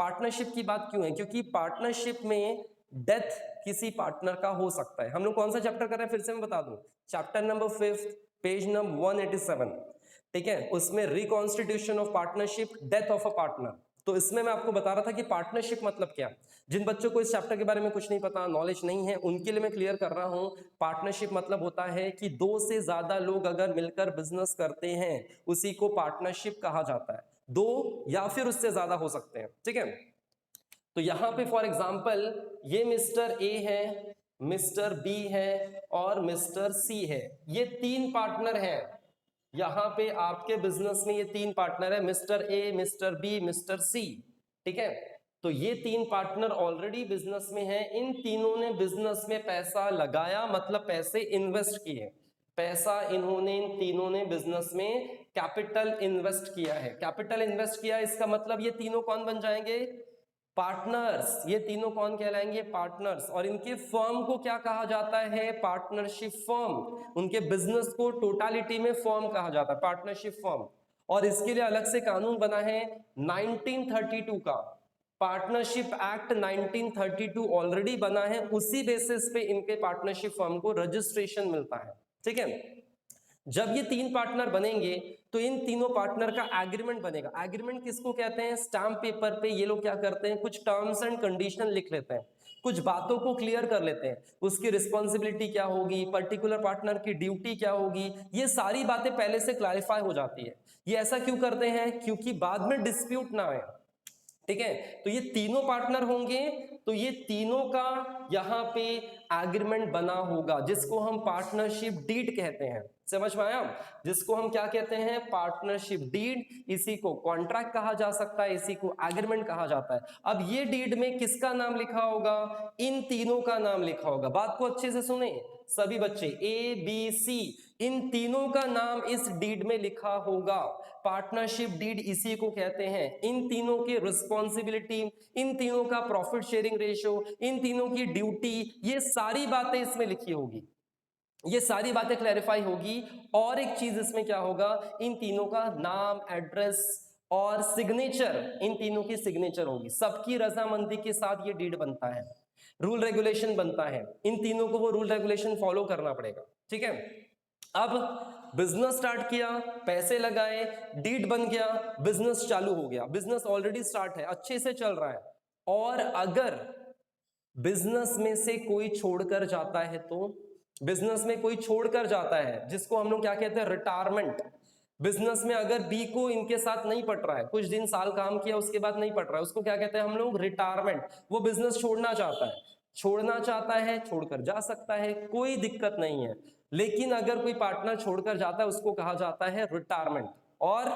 Partnership की बात क्यों है? क्योंकि पार्टनरशिप में डेथ किसी पार्टनर का हो सकता है। हम लोग कौन सा चैप्टर कर रहे हैं फिर से मैं बता दूं, चैप्टर नंबर 5 पेज नंबर 187, ठीक है, उसमें reconstitution of partnership, death of a partner. तो इसमें मैं आपको बता रहा था कि पार्टनरशिप मतलब क्या। जिन बच्चों को इस चैप्टर के बारे में कुछ नहीं पता, नॉलेज नहीं है, उनके लिए मैं क्लियर कर रहा हूं। पार्टनरशिप मतलब होता है कि दो से ज्यादा लोग अगर मिलकर बिजनेस करते हैं उसी को पार्टनरशिप कहा जाता है। दो या फिर उससे ज्यादा हो सकते हैं, ठीक है। तो यहां पे फॉर एग्जांपल ये मिस्टर ए है, मिस्टर बी है और मिस्टर सी है, ये तीन पार्टनर हैं। यहां पे आपके बिजनेस में ये तीन पार्टनर है, mister A, mister B, mister C, ठीक है। तो ये तीन पार्टनर ऑलरेडी बिजनेस में हैं। इन तीनों ने बिजनेस में पैसा लगाया, मतलब पैसे इन्वेस्ट किए। पैसा इन्होंने, इन तीनों ने बिजनेस में कैपिटल इन्वेस्ट किया है। कैपिटल इन्वेस्ट किया, इसका मतलब ये तीनों कौन बन जाएंगे? पार्टनर्स। ये तीनों कौन कहलाएंगे? पार्टनर्स। और इनके फर्म को क्या कहा जाता है? Partnership firm. उनके बिजनेस को टोटालिटी में फर्म कहा जाता है, पार्टनरशिप फर्म। और इसके लिए अलग से कानून बना है 1932 का, पार्टनरशिप एक्ट 1932 ऑलरेडी बना है। उसी बेसिस पे इनके पार्टनरशिप फर्म को रजिस्ट्रेशन मिलता है, ठीक है। जब ये तीन पार्टनर बनेंगे तो इन तीनों पार्टनर का एग्रीमेंट बनेगा। एग्रीमेंट किसको कहते हैं? स्टैम्प पेपर पे ये लोग क्या करते हैं, कुछ टर्म्स एंड कंडीशन लिख लेते हैं, कुछ बातों को क्लियर कर लेते हैं। उसकी रिस्पॉन्सिबिलिटी क्या होगी, पर्टिकुलर पार्टनर की ड्यूटी क्या होगी, ये सारी बातें पहले से क्लैरिफाई हो जाती है। ये ऐसा क्यों करते हैं? क्योंकि बाद में डिस्प्यूट ना आए, ठीक है। तो ये तीनों पार्टनर होंगे, तो ये तीनों का यहां पे एग्रीमेंट बना होगा, जिसको हम पार्टनरशिप डीड कहते हैं। समझ में आया? जिसको हम क्या कहते हैं? Partnership deed. इसी को कॉन्ट्रैक्ट कहा जा सकता है, इसी को एग्रीमेंट कहा जाता है। अब ये डीड में किसका नाम लिखा होगा? इन तीनों का नाम लिखा होगा। बात को अच्छे से सुने सभी बच्चे, ए बी सी, इन तीनों का नाम इस डीड में लिखा होगा। पार्टनरशिप डीड इसी को कहते हैं। इन तीनों की रिस्पॉन्सिबिलिटी, इन तीनों का प्रॉफिट शेयरिंग रेशियो, इन तीनों की ड्यूटी, ये सारी बातें इसमें लिखी होगी, ये सारी बातें क्लैरिफाई होगी। और एक चीज इसमें क्या होगा, इन तीनों का नाम, एड्रेस और सिग्नेचर, इन तीनों की सिग्नेचर होगी। सबकी रजामंदी के साथ ये डीड बनता है, रूल रेगुलेशन बनता है। इन तीनों को वो रूल रेगुलेशन फॉलो करना पड़ेगा, ठीक है। अब बिजनेस स्टार्ट किया, पैसे लगाए, डीड बन गया, बिजनेस चालू हो गया। बिजनेस ऑलरेडी स्टार्ट है, अच्छे से चल रहा है। और अगर बिजनेस में से कोई छोड़कर जाता है, तो बिजनेस में कोई छोड़कर जाता है जिसको हम लोग क्या कहते हैं? रिटायरमेंट। बिजनेस में अगर बी को इनके साथ नहीं पट रहा है, कुछ दिन साल काम किया उसके बाद नहीं पट रहा है, उसको क्या कहते हैं हम लोग? रिटायरमेंट। वो बिजनेस छोड़ना चाहता है, छोड़ना चाहता है, छोड़कर जा सकता है, कोई दिक्कत नहीं है। लेकिन अगर कोई पार्टनर छोड़कर जाता है उसको कहा जाता है रिटायरमेंट। और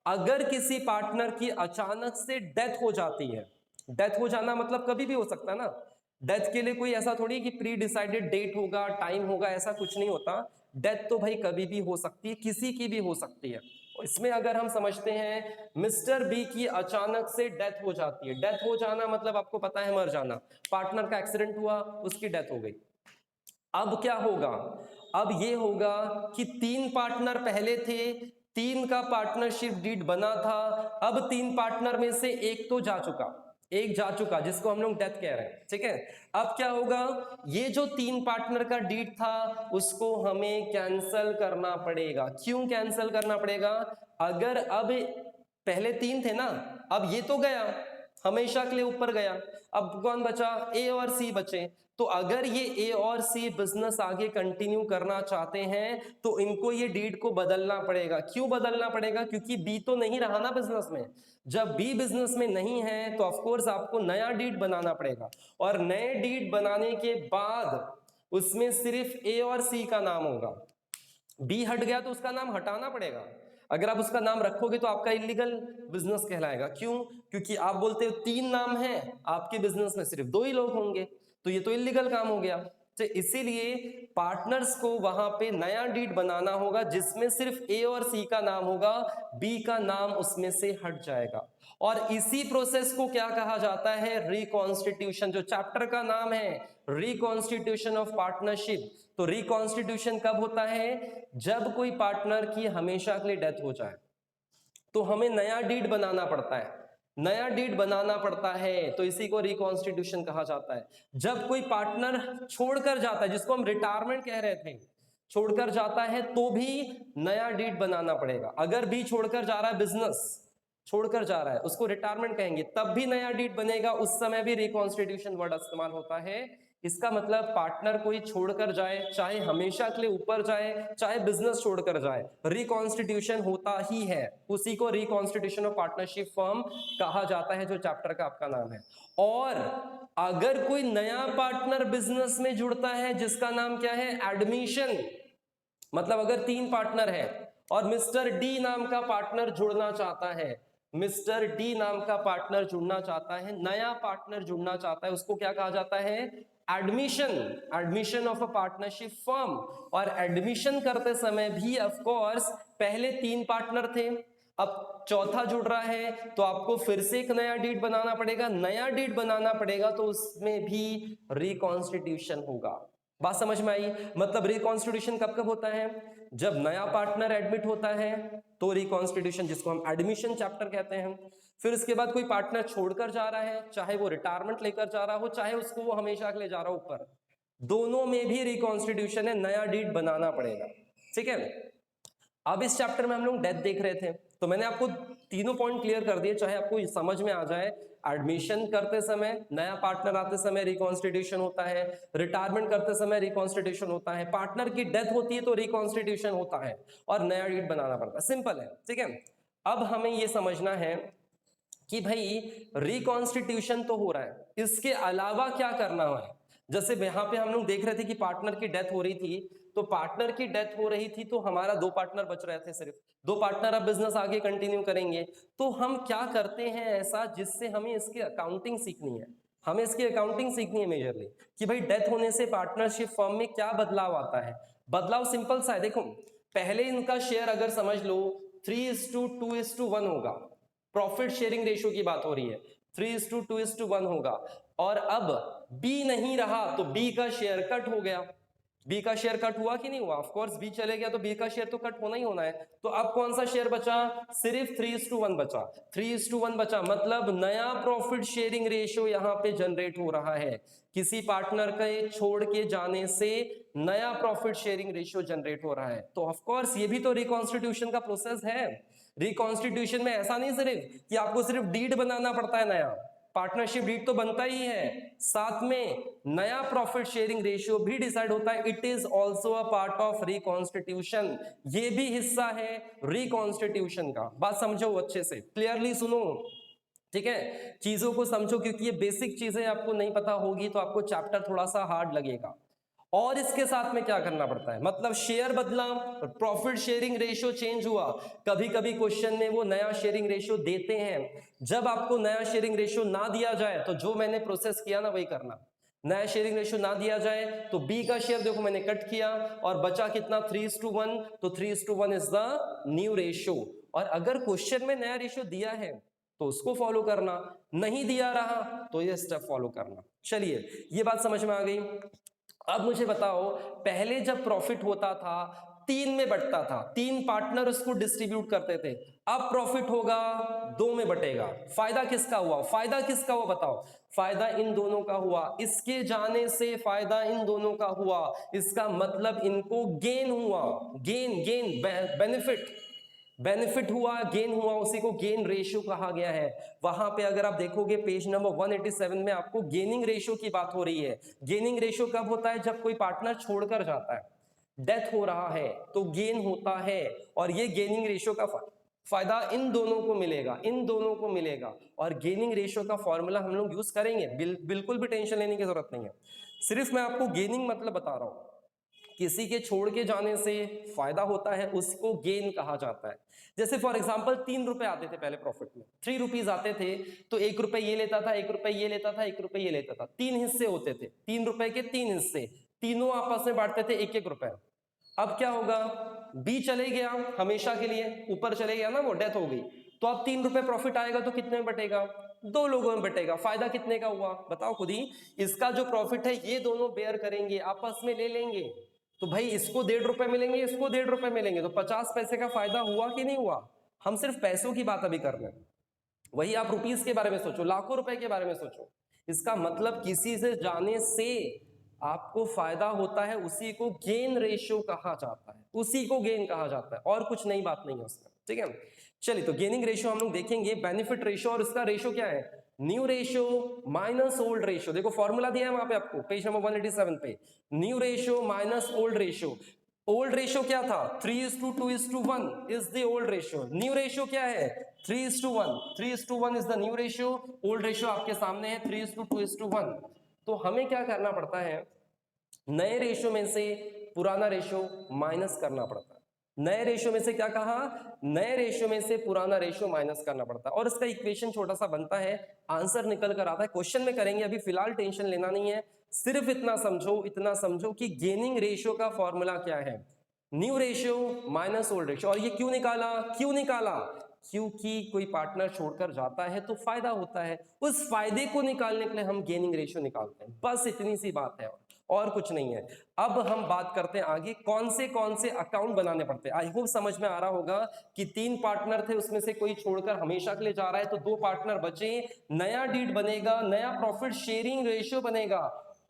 अगर किसी पार्टनर की अचानक से डेथ हो जाती है, डेथ हो जाना मतलब कभी भी हो सकता है ना, डेथ के लिए कोई ऐसा थोड़ी कि प्री डिसाइडेड डेट होगा, टाइम होगा, ऐसा कुछ नहीं होता। डेथ तो भाई कभी भी हो सकती है, किसी की भी हो सकती है। इसमें अगर हम समझते हैं मिस्टर बी की अचानक से डेथ हो जाती है, डेथ हो जाना मतलब आपको पता है मर जाना, पार्टनर का एक्सीडेंट हुआ, उसकी डेथ हो गई। अब क्या होगा? अब ये होगा कि तीन पार्टनर पहले थे, तीन का पार्टनरशिप डीड बना था। अब तीन पार्टनर में से एक तो जा चुका, एक जा चुका, जिसको हम लोग डेथ कह रहे हैं, ठीक है। अब क्या होगा? ये जो तीन पार्टनर का डीड था उसको हमें कैंसल करना पड़ेगा। क्यों कैंसल करना पड़ेगा? अगर अब पहले तीन थे ना, अब ये तो गया, हमेशा के लिए ऊपर गया, अब कौन बचा? ए और सी बचे। तो अगर ये ए और सी बिजनेस आगे कंटिन्यू करना चाहते हैं तो इनको ये डीड को बदलना पड़ेगा। क्यों बदलना पड़ेगा? क्योंकि बी तो नहीं रहा ना बिजनेस में। जब बी बिजनेस में नहीं है तो ऑफकोर्स आपको नया डीड बनाना पड़ेगा। और नए डीड बनाने के बाद उसमें सिर्फ ए और सी का नाम होगा। बी हट गया तो उसका नाम हटाना पड़ेगा। अगर आप उसका नाम रखोगे तो आपका इलीगल बिजनेस कहलाएगा। क्यों? क्योंकि आप बोलते हो तीन नाम है, आपके बिजनेस में सिर्फ दो ही लोग होंगे, तो ये तो इलीगल काम हो गया। तो इसीलिए पार्टनर्स को वहां पे नया डीड बनाना होगा जिसमें सिर्फ ए और सी का नाम होगा, बी का नाम उसमें से हट जाएगा। और इसी प्रोसेस को क्या कहा जाता है? रिकॉन्स्टिट्यूशन। जो चैप्टर का नाम है रिकॉन्स्टिट्यूशन ऑफ पार्टनरशिप। तो रिकॉन्स्टिट्यूशन कब होता है? जब कोई पार्टनर की हमेशा के लिए डेथ हो जाए तो हमें नया डीड बनाना पड़ता है। नया डीड बनाना पड़ता है, तो इसी को रिकॉन्स्टिट्यूशन कहा जाता है। जब कोई पार्टनर छोड़कर जाता है, जिसको हम रिटायरमेंट कह रहे थे, छोड़कर जाता है तो भी नया डीड बनाना पड़ेगा। अगर भी छोड़कर जा रहा है, बिजनेस छोड़कर जा रहा है, उसको रिटायरमेंट कहेंगे, तब भी नया डीड बनेगा, उस समय भी रिकॉन्स्टिट्यूशन वर्ड इस्तेमाल होता है। इसका मतलब पार्टनर कोई छोड़कर जाए, चाहे हमेशा के लिए ऊपर जाए, चाहे बिजनेस छोड़कर जाए, रिकॉन्स्टिट्यूशन होता ही है। उसी को रिकॉन्स्टिट्यूशन ऑफ पार्टनरशिप फर्म कहा जाता है, जो चैप्टर का आपका नाम है। और अगर कोई नया पार्टनर बिजनेस में जुड़ता है, जिसका नाम क्या है, एडमिशन, मतलब अगर 3 पार्टनर है और मिस्टर डी नाम का पार्टनर जुड़ना चाहता है, मिस्टर डी नाम का पार्टनर जुड़ना चाहता है, नया पार्टनर जुड़ना चाहता है, उसको क्या कहा जाता है, admission, admission of a partnership firm. और एडमिशन करते समय भी ऑफ कोर्स पहले 3 पार्टनर थे, अब चौथा जुड़ रहा है, तो आपको फिर से एक नया डीड बनाना पड़ेगा। नया डीड बनाना पड़ेगा तो उसमें भी रिकॉन्स्टिट्यूशन होगा। बात समझ में आई? मतलब रिकॉन्स्टिट्यूशन कब कब होता है, जब नया पार्टनर एडमिट होता है तो रिकॉन्स्टिट्यूशन, जिसको हम एडमिशन चैप्टर कहते हैं। फिर इसके बाद कोई पार्टनर छोड़कर जा रहा है, चाहे वो रिटायरमेंट लेकर जा रहा हो, चाहे उसको वो हमेशा के लिए जा रहा हो ऊपर, दोनों में भी रिकॉन्स्टिट्यूशन है, नया डीड बनाना पड़ेगा। ठीक है, अब इस चैप्टर में हम लोग डेथ देख रहे थे, तो मैंने आपको तीनों पॉइंट क्लियर कर दिए, चाहे आपको समझ में आ जाए। एडमिशन करते समय, नया पार्टनर आते समय रिकॉन्स्टिट्यूशन होता है, रिटायरमेंट करते समय रिकॉन्स्टिट्यूशन होता है, पार्टनर की डेथ होती है तो रिकॉन्स्टिट्यूशन होता है, और नया डीड बनाना पड़ता है। सिंपल है, ठीक है। अब हमें यह समझना है कि भाई रिकॉन्स्टिट्यूशन तो हो रहा है, इसके अलावा क्या करना है। जैसे यहाँ पे हम लोग देख रहे थे कि पार्टनर की डेथ हो रही थी, तो पार्टनर की डेथ हो रही थी तो हमारा 2 पार्टनर बच रहे थे, सिर्फ 2 पार्टनर अब बिजनेस आगे कंटिन्यू करेंगे। तो हम क्या करते हैं ऐसा जिससे हमें इसकी अकाउंटिंग सीखनी है, हमें इसकी अकाउंटिंग सीखनी है मेजरली, कि भाई डेथ होने से पार्टनरशिप फर्म में क्या बदलाव आता है। बदलाव सिंपल सा है, देखो पहले इनका शेयर अगर समझ लो 3:2:1 होगा, प्रॉफिट शेयरिंग रेशियो की बात हो रही है, 3:2:1 होगा। और अब बी नहीं रहा तो बी का शेयर कट हो गया, बी का शेयर कट हुआ कि नहीं हुआ, ऑफ कोर्स बी चले गया तो बी का शेयर तो कट होना ही होना है। तो अब कौन सा शेयर बचा, सिर्फ 3:1 बचा, 3:1 बचा, मतलब नया प्रॉफिट शेयरिंग रेशियो यहां पे जनरेट हो रहा है। किसी पार्टनर के छोड़ के जाने से नया प्रॉफिट शेयरिंग रेशियो जनरेट हो रहा है, तो ऑफ कोर्स ये भी तो रिकॉन्स्टिट्यूशन का प्रोसेस है। रिकॉन्स्टिट्यूशन में ऐसा नहीं सिर्फ कि आपको सिर्फ डीड बनाना पड़ता है, नया पार्टनरशिप डीड तो बनता ही है, साथ में नया प्रॉफिट शेयरिंग रेशियो भी डिसाइड होता है। It is also a part of reconstitution, ये भी हिस्सा है रिकॉन्स्टिट्यूशन का। बात समझो अच्छे से, क्लियरली सुनो, ठीक है, चीजों को समझो, क्योंकि ये बेसिक चीजें आपको नहीं पता होगी तो आपको चैप्टर थोड़ा सा हार्ड लगेगा। और इसके साथ में क्या करना पड़ता है, मतलब शेयर बदला, प्रॉफिट शेयरिंग रेशियो चेंज हुआ, कभी कभी क्वेश्चन में वो नया शेयरिंग रेशियो देते हैं। जब आपको नया शेयरिंग रेशियो ना दिया जाए तो जो मैंने प्रोसेस किया ना वही करना। नया शेयरिंग रेशियो ना दिया जाए तो बी का शेयर देखो मैंने कट किया और बचा कितना 3:1, तो 3:1 इज द न्यू रेशियो। और अगर क्वेश्चन में नया रेशियो दिया है तो उसको फॉलो करना, नहीं दिया रहा तो ये स्टेप फॉलो करना। चलिए ये बात समझ में आ गई। अब मुझे बताओ, पहले जब प्रॉफिट होता था 3 में बंटता था, 3 पार्टनर उसको डिस्ट्रीब्यूट करते थे, अब प्रॉफिट होगा 2 में बटेगा। फायदा किसका हुआ, फायदा किसका हुआ बताओ, फायदा इन दोनों का हुआ, इसके जाने से फायदा इन दोनों का हुआ, इसका मतलब इनको गेन हुआ, गेन गेन बेनिफिट, बेनिफिट हुआ, गेन हुआ, उसी को गेन रेशियो कहा गया है। वहां पे अगर आप देखोगे पेज नंबर 187 में आपको गेनिंग रेशियो की बात हो रही है। गेनिंग रेशियो कब होता है, जब कोई पार्टनर छोड़कर जाता है, डेथ हो रहा है तो गेन होता है, और ये गेनिंग रेशियो का फायदा इन दोनों को मिलेगा, इन दोनों को मिलेगा। और गेनिंग रेशियो का फॉर्मूला हम लोग यूज करेंगे, बिल्कुल भी टेंशन लेने की जरूरत नहीं है। सिर्फ मैं आपको गेनिंग मतलब बता रहा हूं, किसी के छोड़ के जाने से फायदा होता है उसको गेन कहा जाता है। जैसे फॉर एग्जांपल 3 रुपए आते थे पहले प्रॉफिट में, 3 रुपीज आते थे, तो 1 रुपए ये लेता था, 1 रुपए ये लेता था, 1 रुपए ये लेता था, 3 हिस्से होते थे, 3 रुपए के 3 हिस्से, तीनों आपस में बांटते थे 1-1 रुपए। अब क्या होगा, बी चले गया हमेशा के लिए, ऊपर चले गया ना, वो डेथ हो गई, तो अब 3 रुपए प्रॉफिट आएगा तो कितने में बटेगा, 2 लोगों में बटेगा। फायदा कितने का हुआ बताओ खुद ही, इसका जो प्रॉफिट है ये दोनों बेयर करेंगे, आपस में ले लेंगे, तो भाई इसको 1.5 रुपए मिलेंगे, इसको 1.5 रुपए मिलेंगे, तो 50 पैसे का फायदा हुआ कि नहीं हुआ। हम सिर्फ पैसों की बात अभी कर रहे हैं, वही आप रुपीस के बारे में सोचो, लाखों रुपए के बारे में सोचो। इसका मतलब किसी से जाने से आपको फायदा होता है, उसी को गेन रेशियो कहा जाता है, उसी को गेन कहा जाता है, और कुछ नई बात नहीं है उसमें, ठीक है। चलिए, तो गेनिंग रेशियो हम लोग देखेंगे, बेनिफिट रेशियो, और इसका रेशियो क्या है, new ratio minus old ratio. देखो फॉर्मूला दिया है वहां पे आपको पेज नंबर 187 पे, new ratio minus old ratio. Old ratio क्या था, 3:2:1 is the old ratio. New ratio क्या है, 3:1, 3:1 is the new ratio. Old ratio आपके सामने है 3:2:1। तो हमें क्या करना पड़ता है, नए रेशियो में से पुराना रेशियो माइनस करना पड़ता है। नए रेशियो में से क्या कहा, नए रेशियो में से पुराना रेशियो माइनस करना पड़ता है, और इसका इक्वेशन छोटा सा बनता है, आंसर निकल कर आता है। क्वेश्चन में करेंगे, अभी फिलहाल टेंशन लेना नहीं है, सिर्फ इतना समझो कि गेनिंग रेशियो का फॉर्मूला क्या है, new ratio minus old ratio. और ये क्यों निकाला, क्योंकि कोई पार्टनर छोड़कर जाता है तो फायदा होता है, उस फायदे को निकालने के लिए हम गेनिंग रेशियो निकालते हैं, बस इतनी सी बात है और कुछ नहीं है। अब हम बात करते हैं आगे, कौन से अकाउंट बनाने पड़ते हैं। आई होप समझ में आ रहा होगा कि 3 पार्टनर थे, उसमें से कोई छोड़कर हमेशा के लिए जा रहा है, तो 2 पार्टनर बचे, नया डीड बनेगा, नया प्रॉफिट शेयरिंग रेशियो बनेगा।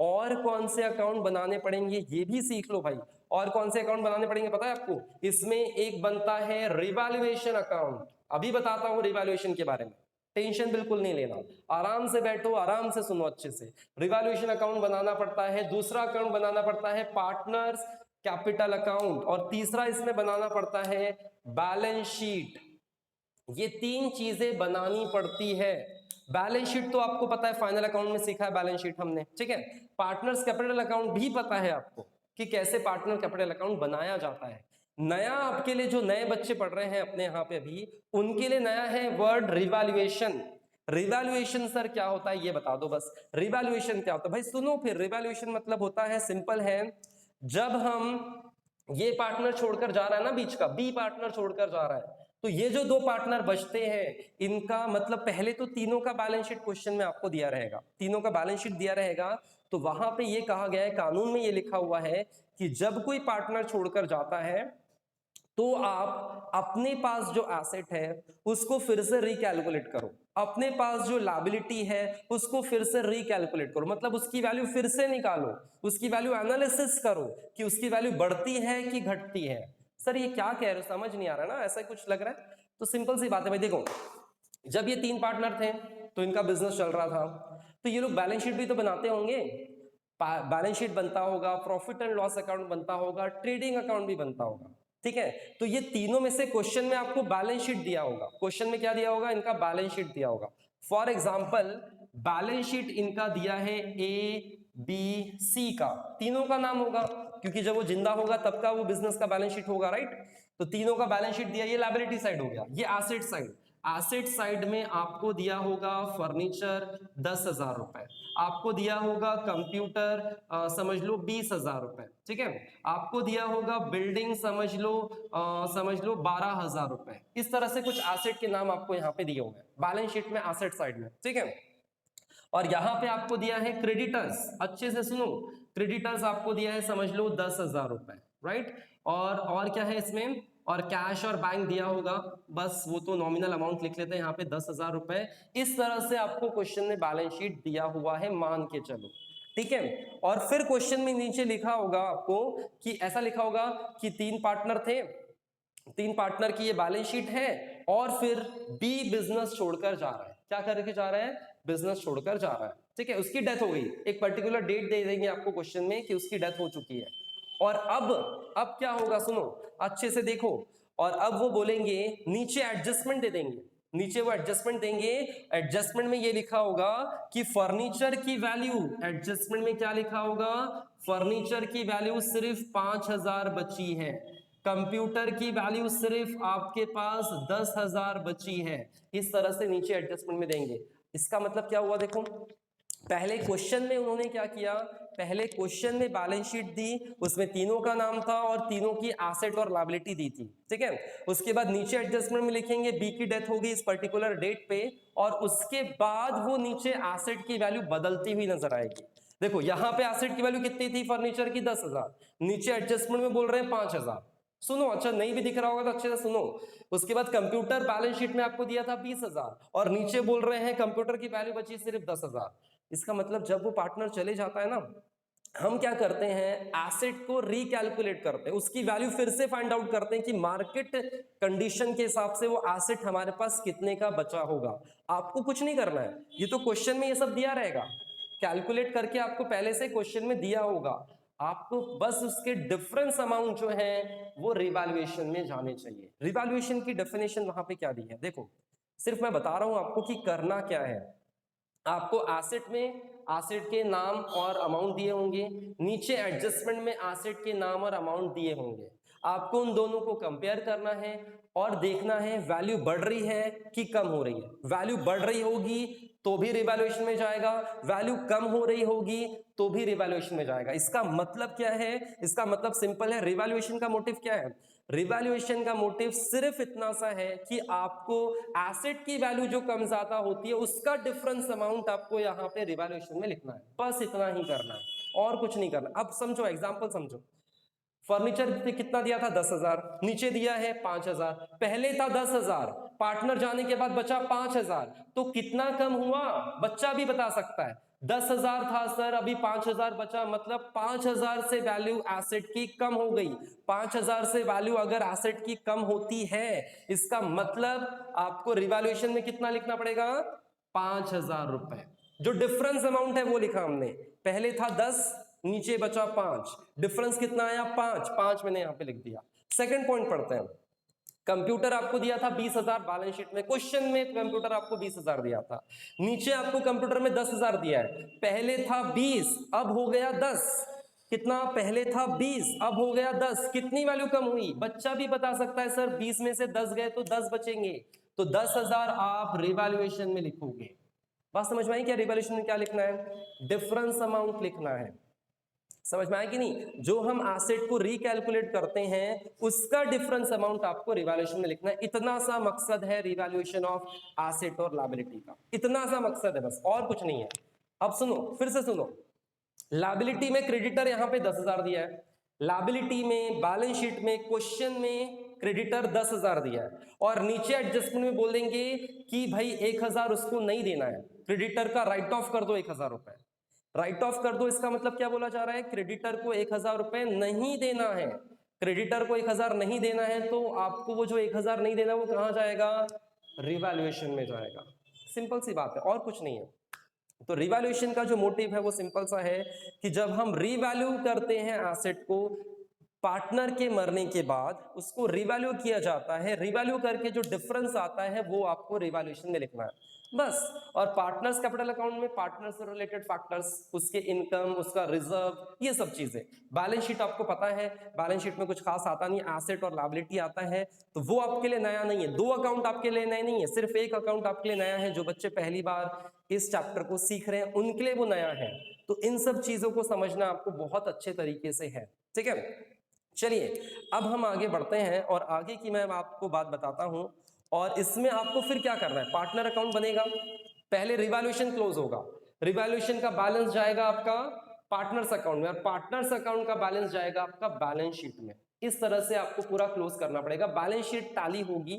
और कौन से अकाउंट बनाने पड़ेंगे ये भी सीख लो भाई। और कौन से अकाउंट बनाने पड़ेंगे पता है आपको, इसमें एक बनता है रिवैल्यूएशन अकाउंट। अभी बताता हूं रिवैल्यूएशन के बारे में, टेंशन बिल्कुल नहीं लेना, आराम से बैठो, आराम से सुनो अच्छे से। रिवैल्यूएशन अकाउंट बनाना पड़ता है, दूसरा अकाउंट बनाना पड़ता है पार्टनर्स कैपिटल अकाउंट, और तीसरा इसमें बनाना पड़ता है बैलेंस शीट। ये 3 चीजें बनानी पड़ती है। बैलेंस शीट तो आपको पता है, फाइनल अकाउंट में सीखा है बैलेंस शीट हमने, ठीक है। पार्टनर्स कैपिटल अकाउंट भी पता है आपको कि कैसे पार्टनर कैपिटल अकाउंट बनाया जाता है। नया आपके लिए, जो नए बच्चे पढ़ रहे हैं अपने यहाँ पे अभी, उनके लिए नया है वर्ड रिवैल्यूएशन। रिवैल्यूएशन सर क्या होता है ये बता दो बस, रिवैल्यूएशन क्या होता है भाई, सुनो फिर। रिवैल्यूएशन मतलब होता है, सिंपल है, जब हम, ये पार्टनर छोड़कर जा रहा है ना, बीच का बी पार्टनर छोड़कर जा रहा है, तो ये जो 2 पार्टनर बचते हैं, इनका मतलब पहले तो तीनों का बैलेंस शीट क्वेश्चन में आपको दिया रहेगा, तीनों का बैलेंस शीट दिया रहेगा, तो वहां पे ये कहा गया है, कानून में ये लिखा हुआ है कि जब कोई पार्टनर छोड़कर जाता है तो आप अपने पास जो एसेट है उसको फिर से रिकैलकुलेट करो, अपने पास जो लायबिलिटी है उसको फिर से रिकैलकुलेट करो, मतलब उसकी वैल्यू फिर से निकालो, उसकी वैल्यू एनालिसिस करो कि उसकी वैल्यू बढ़ती है कि घटती है। सर ये क्या कह रहे हो, समझ नहीं आ रहा ना, ऐसा कुछ लग रहा है। तो सिंपल सी बात है भाई, देखो जब ये 3 पार्टनर थे तो इनका बिजनेस चल रहा था, तो ये लोग बैलेंस शीट भी तो बनाते होंगे, बैलेंस शीट बनता होगा, प्रॉफिट एंड लॉस अकाउंट बनता होगा, ट्रेडिंग अकाउंट भी बनता होगा, ठीक है। तो ये तीनों में से क्वेश्चन में आपको बैलेंस शीट दिया होगा, क्वेश्चन में क्या दिया होगा, इनका बैलेंस शीट दिया होगा। फॉर एग्जांपल बैलेंस शीट इनका दिया है ए बी सी का, तीनों का नाम होगा, क्योंकि जब वो जिंदा होगा तब का वो बिजनेस का बैलेंस शीट होगा, राइट। तो तीनों का बैलेंस शीट दिया, ये लायबिलिटी साइड हो गया, ये एसेट साइड। एसेट साइड में आपको दिया होगा फर्नीचर 10,000 रुपए, आपको दिया होगा कंप्यूटर समझ लो 20,000 रुपए, ठीक है, आपको दिया होगा बिल्डिंग समझ लो 12,000 रुपए। इस तरह से कुछ एसेट के नाम आपको यहाँ पे दिए हुए हैं बैलेंस शीट में, एसेट साइड में, ठीक है। और यहाँ पे आपको दिया है क्रेडिटर्स, अच्छे से सुनो, क्रेडिटर्स आपको दिया है समझ लो 10,000 रुपए, राइट। और क्या है इसमें, और कैश और बैंक दिया होगा, बस वो तो नॉमिनल अमाउंट लिख लेते हैं यहाँ पे 10,000 रुपए। इस तरह से आपको क्वेश्चन में बैलेंस शीट दिया हुआ है, मान के चलो, ठीक है। और फिर क्वेश्चन में नीचे लिखा होगा आपको कि ऐसा लिखा होगा कि 3 पार्टनर थे, 3 पार्टनर की ये बैलेंस शीट है, और फिर बी बिजनेस छोड़कर जा रहा है, क्या करके जा रहा है, बिजनेस छोड़कर जा रहा है, ठीक है, उसकी डेथ हो गई, एक पर्टिकुलर डेट दे देंगे आपको क्वेश्चन में कि उसकी डेथ हो चुकी है। और अब क्या होगा, सुनो अच्छे से देखो, और अब वो बोलेंगे नीचे एडजस्टमेंट दे देंगे, नीचे वो एडजस्टमेंट देंगे, एडजस्टमेंट में ये लिखा होगा कि फर्नीचर की वैल्यू, एडजस्टमेंट में क्या लिखा होगा, फर्नीचर की वैल्यू सिर्फ 5,000 बची है, कंप्यूटर की वैल्यू सिर्फ आपके पास 10,000 बची है। इस तरह से नीचे एडजस्टमेंट में देंगे। इसका मतलब क्या हुआ, देखो पहले क्वेश्चन में उन्होंने क्या किया, पहले क्वेश्चन में बैलेंस शीट दी, उसमें तीनों का नाम था और तीनों की एसेट और लायबिलिटी दी थी, ठीक है। उसके बाद नीचे एडजस्टमेंट में लिखेंगे बी की डेथ होगी इस पर्टिकुलर डेट पे, और उसके बाद वो नीचे एसेट की वैल्यू बदलती हुई नजर आएगी। देखो यहाँ पे एसेट की वैल्यू कितनी थी फर्नीचर की, 10,000, नीचे एडजस्टमेंट में बोल रहे हैं 5,000, सुनो, अच्छा नहीं भी दिख रहा होगा तो अच्छे से सुनो। उसके बाद कंप्यूटर बैलेंस शीट में आपको दिया था 20,000 और नीचे बोल रहे हैं कंप्यूटर की वैल्यू बची सिर्फ 10,000। इसका मतलब जब वो पार्टनर चले जाता है ना, हम क्या करते हैं, एसेट को रिकैलकुलेट करते हैं, उसकी वैल्यू फिर से फाइंड आउट करते हैं कि मार्केट कंडीशन के हिसाब से वो एसेट हमारे पास कितने का बचा होगा। आपको कुछ नहीं करना है, ये तो क्वेश्चन में ये सब दिया रहेगा, कैलकुलेट करके आपको पहले से क्वेश्चन में दिया होगा, आपको बस उसके डिफरेंस अमाउंट जो है वो रिवैल्यूएशन में जाने चाहिए। रिवैल्यूएशन की डेफिनेशन वहां पे क्या दी है, देखो सिर्फ मैं बता रहा हूं आपको कि करना क्या है। आपको एसेट में एसेट के नाम और अमाउंट दिए होंगे, नीचे एडजस्टमेंट में एसेट के नाम और अमाउंट दिए होंगे, आपको उन दोनों को कंपेयर करना है और देखना है वैल्यू बढ़ रही है कि कम हो रही है। वैल्यू बढ़ रही होगी तो भी रिवैल्यूएशन में जाएगा, वैल्यू कम हो रही होगी तो भी रिवैल्यूएशन में जाएगा। इसका मतलब क्या है, इसका मतलब सिंपल है, रिवैल्यूएशन का मोटिव क्या है, रिवैल्यूएशन का मोटिव सिर्फ इतना सा है कि आपको एसेट की वैल्यू जो कम ज्यादा होती है उसका डिफरेंस अमाउंट आपको यहाँ पे रिवैल्यूएशन में लिखना है, बस इतना ही करना है और कुछ नहीं करना। अब समझो, एग्जांपल समझो, फर्नीचर कितना दिया था 10,000, नीचे दिया है 5,000, पहले था 10,000, पार्टनर जाने के बाद बचा 5,000, तो कितना कम हुआ बच्चा भी बता सकता है। 10,000 था सर, अभी 5,000 बचा, मतलब 5,000 से वैल्यू एसेट की कम हो गई। 5,000 से वैल्यू अगर एसेट की कम होती है, इसका मतलब आपको रिवैल्यूएशन में कितना लिखना पड़ेगा, 5,000 रुपए। जो डिफरेंस अमाउंट है वो लिखा हमने, पहले था 10, नीचे बचा 5, डिफरेंस कितना आया 5, 5 मैंने यहां पे लिख दिया। सेकंड पॉइंट पढ़ते हैं, कंप्यूटर आपको दिया था 20,000 बैलेंस शीट में, क्वेश्चन में कंप्यूटर आपको 20,000 दिया था, नीचे आपको कंप्यूटर में 10,000 दिया है, पहले था 20 अब हो गया 10, कितना, पहले था 20 अब हो गया 10, कितनी वैल्यू कम हुई, बच्चा भी बता सकता है सर 20 में से 10 गए तो 10 बचेंगे, तो 10,000 आप रिवैल्यूएशन में लिखोगे। बात समझ में आई क्या, रिवैल्यूएशन में क्या लिखना है, डिफरेंस अमाउंट लिखना है। समझ में आया कि नहीं, जो हम एसेट को रिकैलकुलेट करते हैं उसका डिफरेंस अमाउंट आपको रिवैल्यूएशन में लिखना है। इतना सा मकसद है रिवैल्यूएशन ऑफ एसेट और लायबिलिटी का, इतना सा मकसद है बस, और कुछ नहीं है। अब सुनो, फिर से सुनो, लायबिलिटी में क्रेडिटर यहां पे 10,000 दिया है, लायबिलिटी में बैलेंस शीट में क्वेश्चन में क्रेडिटर 10,000 दिया है, और नीचे एडजस्टमेंट में बोल देंगे कि भाई 1,000 उसको नहीं देना है, क्रेडिटर का राइट ऑफ कर दो 1,000 रुपए, राइट ऑफ कर दो। इसका मतलब क्या बोला जा रहा है, क्रेडिटर को 1,000 रुपए नहीं देना है, क्रेडिटर को 1,000 नहीं देना है, तो आपको वो जो 1,000 नहीं देना वो कहां जाएगा, रिवैल्यूएशन में जाएगा। सिंपल सी बात है, और कुछ नहीं है। तो रिवैल्यूएशन का जो मोटिव है वो सिंपल सा है कि जब हम रिवैल्यू करते हैं एसेट को, पार्टनर के मरने के बाद उसको रिवैल्यू किया जाता है, रिवैल्यू करके जो डिफरेंस आता है वो आपको रिवैल्यूएशन में लिखना है बस। और पार्टनर्स कैपिटल अकाउंट में पार्टनर से रिलेटेड फैक्टर्स, उसके इनकम, उसका रिजर्व, ये सब चीजें। बैलेंस शीट आपको पता है, बैलेंस शीट में कुछ खास आता नहीं, एसेट और लायबिलिटी आता है, तो वो आपके लिए नया नहीं है। 2 अकाउंट आपके लिए नए नहीं है, सिर्फ एक अकाउंट आपके लिए नया है। जो बच्चे पहली बार इस चैप्टर को सीख रहे हैं उनके लिए वो नया है, तो इन सब चीजों को समझना आपको बहुत अच्छे तरीके से है, ठीक है। चलिए अब हम आगे बढ़ते हैं और आगे की मैं आपको बात बताता हूं। और इसमें आपको फिर क्या करना है, पार्टनर अकाउंट बनेगा, पहले रिवैल्यूएशन क्लोज होगा, रिवैल्यूएशन का बैलेंस जाएगा आपका पार्टनर्स अकाउंट में, और पार्टनर्स अकाउंट का बैलेंस जाएगा आपका बैलेंस शीट में। इस तरह से आपको पूरा क्लोज करना पड़ेगा, बैलेंस शीट टैली होगी,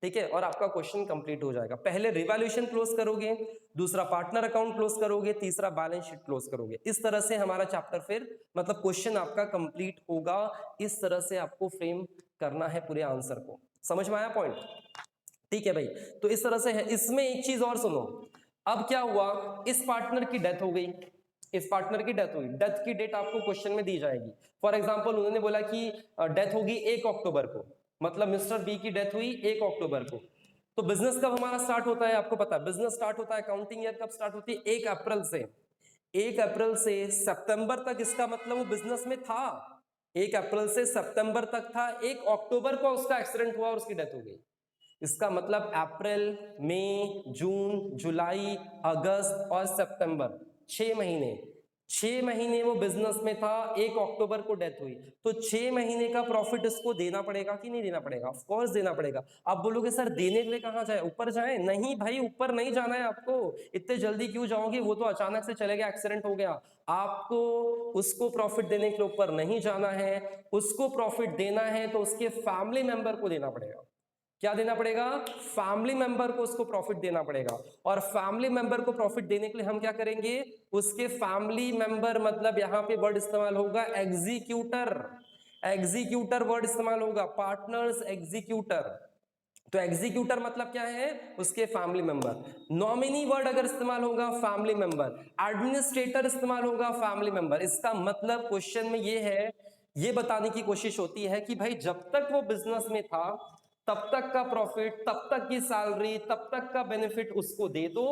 ठीक है, और आपका क्वेश्चन कंप्लीट हो जाएगा। पहले रिवैल्यूएशन क्लोज करोगे, दूसरा पार्टनर अकाउंट क्लोज करोगे, तीसरा बैलेंस शीट क्लोज करोगे। इस तरह से हमारा चैप्टर फिर मतलब क्वेश्चन आपका कंप्लीट होगा। इस तरह से आपको फ्रेम करना है पूरे आंसर को। समझ में आया पॉइंट, ठीक है भाई। तो इस तरह से है। इसमें एक चीज और सुनो, अब क्या हुआ, इस पार्टनर की डेथ हो गई, इस पार्टनर की डेथ हुई, डेथ की डेट आपको क्वेश्चन में दी जाएगी। फॉर एग्जांपल उन्होंने बोला कि डेथ होगी 1 अक्टूबर को, मतलब मिस्टर बी की डेथ हुई 1 अक्टूबर को। तो बिजनेस कब हमारा स्टार्ट होता है, आपको पता है बिजनेस स्टार्ट होता है, अकाउंटिंग ईयर कब स्टार्ट होती है, 1 अप्रैल से। 1 अप्रैल से सितंबर तक, इसका मतलब वो बिजनेस में था, 1 अप्रैल से सितंबर तक था, 1 अक्टूबर को उसका एक्सीडेंट हुआ और उसकी डेथ हो गई। इसका मतलब अप्रैल, मई, जून, जुलाई, अगस्त और सितंबर, 6 महीने, 6 महीने वो बिजनेस में था, 1 अक्टूबर को डेथ हुई, तो 6 महीने का प्रॉफिट इसको देना पड़ेगा कि नहीं देना पड़ेगा? ऑफ कोर्स देना पड़ेगा। आप बोलोगे सर देने के लिए कहाँ जाए, ऊपर जाए? नहीं भाई, ऊपर नहीं जाना है आपको। इतने जल्दी क्यों जाओगे? वो तो अचानक से चले गया, एक्सीडेंट हो गया। आपको उसको प्रॉफिट देने के लिए ऊपर नहीं जाना है। उसको प्रॉफिट देना है तो उसके फैमिली मेंबर को देना पड़ेगा। क्या देना पड़ेगा? फैमिली मेंबर को उसको प्रॉफिट देना पड़ेगा। और फैमिली मेंबर को प्रॉफिट देने के लिए हम क्या करेंगे? उसके फैमिली मेंबर मतलब यहां पे वर्ड इस्तेमाल होगा एग्जीक्यूटर। एग्जीक्यूटर वर्ड इस्तेमाल होगा, पार्टनर्स एग्जीक्यूटर। तो एग्जीक्यूटर मतलब क्या है? उसके फैमिली मेंबर। नॉमिनी वर्ड अगर इस्तेमाल होगा फैमिली मेंबर। एडमिनिस्ट्रेटर इस्तेमाल होगा फैमिली मेंबर। इसका मतलब क्वेश्चन में ये है, ये बताने की कोशिश होती है कि भाई जब तक वो बिजनेस में था तब तक का प्रॉफिट, तब तक की सैलरी, तब तक का बेनिफिट उसको दे दो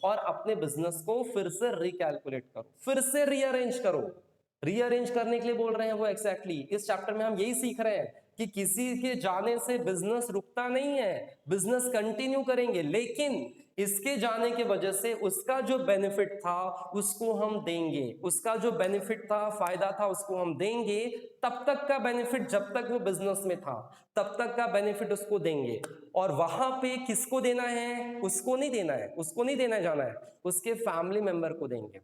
और अपने बिजनेस को फिर से रिकैलकुलेट करो, फिर से रीअरेंज करो। रीअरेंज करने के लिए बोल रहे हैं वो एग्जैक्टली। इस चैप्टर में हम यही सीख रहे हैं कि किसी के जाने से बिजनेस रुकता नहीं है, बिजनेस कंटिन्यू करेंगे, लेकिन इसके जाने की वजह से उसका जो बेनिफिट था उसको हम देंगे, उसका जो बेनिफिट था, फायदा था, उसको हम देंगे। तब तक का बेनिफिट, जब तक वो बिजनेस में था तब तक का बेनिफिट उसको देंगे। और वहां पे किसको देना है? उसको नहीं देना है, उसको नहीं देना जाना है, उसके फैमिली मेंबर को देंगे।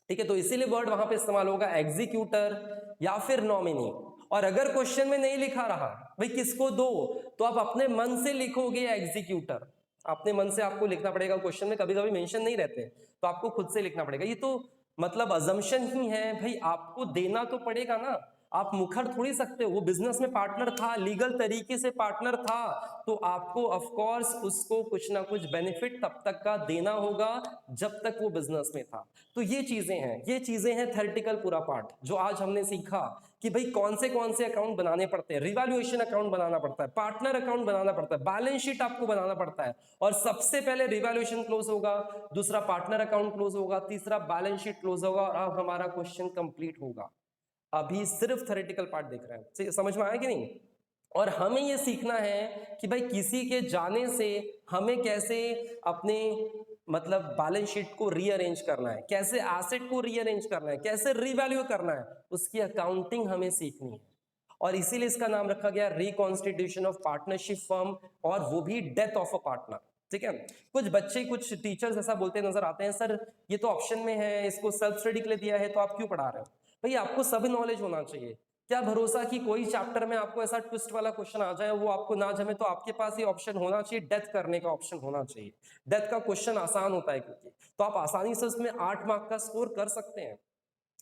ठीक है, तो इसीलिए वर्ड वहां पे इस्तेमाल होगा एग्जीक्यूटर या फिर नॉमिनी। और अगर क्वेश्चन में नहीं लिखा रहा भाई किसको दो, तो आप अपने मन से लिखोगे एग्जीक्यूटर। अपने मन से आपको लिखना पड़ेगा, क्वेश्चन में कभी कभी मेंशन नहीं रहते, तो आपको खुद से लिखना पड़ेगा। ये तो मतलब अजम्पशन ही है भाई, आपको देना तो पड़ेगा ना। आप मुखर थोड़ी सकते हो, वो बिजनेस में पार्टनर था, लीगल तरीके से पार्टनर था, तो आपको ऑफ कोर्स उसको कुछ ना कुछ बेनिफिट तब तक का देना होगा जब तक वो बिजनेस में था। तो ये चीजें हैं थेरेटिकल पूरा पार्ट जो आज हमने सीखा कि भाई कौन से अकाउंट बनाने पड़ते हैं। रिवैल्यूएशन अकाउंट बनाना पड़ता है, पार्टनर अकाउंट बनाना पड़ता है, बैलेंस शीट आपको बनाना पड़ता है। और सबसे पहले रिवैल्यूएशन क्लोज होगा, दूसरा पार्टनर अकाउंट क्लोज होगा, तीसरा बैलेंस शीट क्लोज होगा, और अब हमारा क्वेश्चन कंप्लीट होगा। अभी सिर्फ थ्योरेटिकल पार्ट देख रहे हैं, समझ में आया कि नहीं? और हमें ये सीखना है कि भाई किसी के जाने से हमें कैसे अपने मतलब बैलेंस शीट को रीअरेंज करना है, कैसे एसेट को रीअरेंज करना है, कैसे रीवैल्यू करना है, उसकी अकाउंटिंग हमें सीखनी है। और इसीलिए इसका नाम रखा गया रिकॉन्स्टिट्यूशन ऑफ पार्टनरशिप फर्म, और वो भी डेथ ऑफ अ पार्टनर। ठीक है, कुछ बच्चे कुछ टीचर्स ऐसा बोलते नजर आते हैं, सर ये तो ऑप्शन में है, इसको सेल्फ स्टडी के लिए दिया है, तो आप क्यों पढ़ा रहे हो? भाई आपको सब नॉलेज होना चाहिए। क्या भरोसा कि कोई चैप्टर में आपको ऐसा ट्विस्ट वाला क्वेश्चन आ जाए, वो आपको ना जमे, तो आपके पास ये ऑप्शन होना चाहिए, डेथ करने का ऑप्शन होना चाहिए। डेथ का क्वेश्चन आसान होता है क्योंकि, तो आप आसानी से उसमें 8 मार्क का स्कोर कर सकते हैं।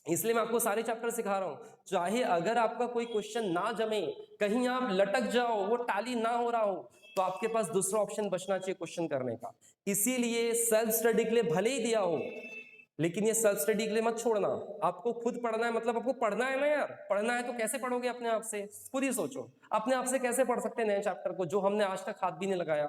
इसलिए मैं आपको सारे चैप्टर सिखा रहा हूं। चाहे अगर आपका कोई क्वेश्चन ना जमे, कहीं आप लटक जाओ, वो टैली ना हो रहा हो, तो आपके पास दूसरा ऑप्शन बचना चाहिए क्वेश्चन करने का। इसीलिए सेल्फ स्टडी के लिए भले ही दिया हो, लेकिन ये सेल्फ स्टडी के लिए मत छोड़ना। आपको खुद पढ़ना है, मतलब आपको पढ़ना है ना यार, पढ़ना है तो कैसे पढ़ोगे अपने आप से? खुद ही सोचो, अपने आप से कैसे पढ़ सकते हैं नए चैप्टर को जो हमने आज तक हाथ भी नहीं लगाया?